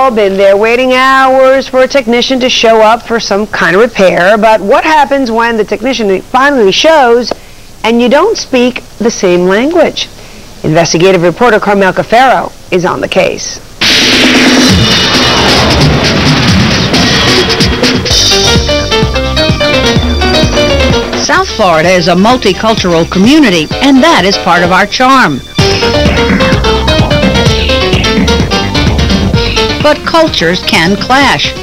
all been there waiting hours for a technician to show up for some kind of repair, but what happens when the technician finally shows and you don't speak the same language? Investigative reporter Carmel Cafaro is on the case. South Florida is a multicultural community, and that is part of our charm. But cultures can clash.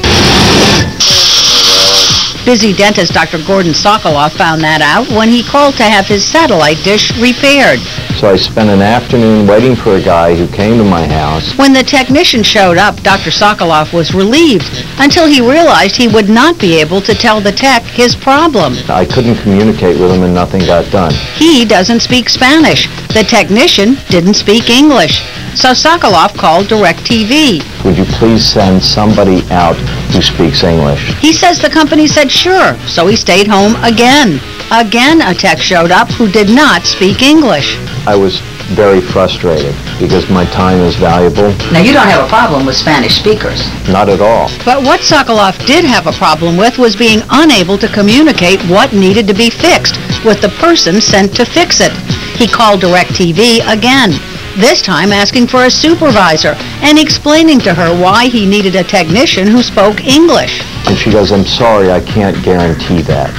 Busy dentist Dr. Sokoloff found that out when he called to have his satellite dish repaired. So I spent an afternoon waiting for a guy who came to my house. When the technician showed up, Dr. Sokoloff was relieved until he realized he would not be able to tell the tech his problem. I couldn't communicate with him and nothing got done. He doesn't speak Spanish. The technician didn't speak English. So Sakaloff called Direct TV. Would you please send somebody out who speaks English? He says the company said sure, so he stayed home again. Again, a tech showed up who did not speak English. I was very frustrated because my time is valuable. Now, you don't have a problem with Spanish speakers. Not at all. But what Sakaloff did have a problem with was being unable to communicate what needed to be fixed with the person sent to fix it. He called Direct TV again, this time asking for a supervisor and explaining to her why he needed a technician who spoke English. And she goes, "I'm sorry, I can't guarantee that."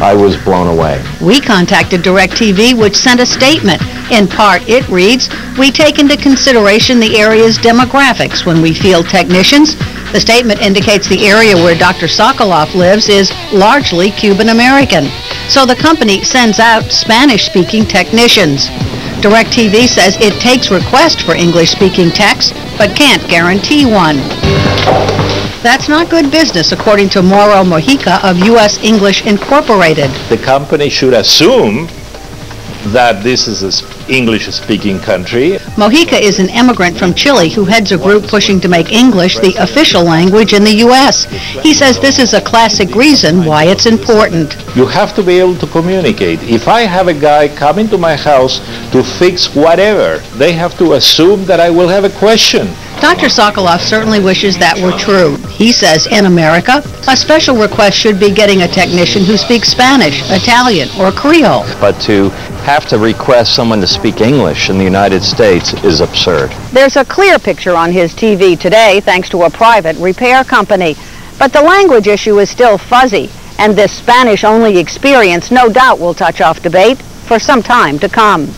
I was blown away. We contacted Direct TV, which sent a statement. In part, it reads, "We take into consideration the area's demographics when we field technicians." The statement indicates the area where Dr. Sokoloff lives is largely Cuban American. So the company sends out Spanish-speaking technicians. Direct TV says it takes requests for English-speaking techs, but can't guarantee one. That's not good business, according to Mauro Mojica of U.S. English Incorporated. The company should assume that this is an English-speaking country. Mojica is an immigrant from Chile who heads a group pushing to make English the official language in the U.S. He says this is a classic reason why it's important. You have to be able to communicate. If I have a guy coming to my house to fix whatever, they have to assume that I will have a question. Dr. Sokoloff certainly wishes that were true. He says in America, a special request should be getting a technician who speaks Spanish, Italian, or Creole. But to have to request someone to speak English in the United States is absurd. There's a clear picture on his TV today thanks to a private repair company. But the language issue is still fuzzy, and this Spanish-only experience no doubt will touch off debate for some time to come.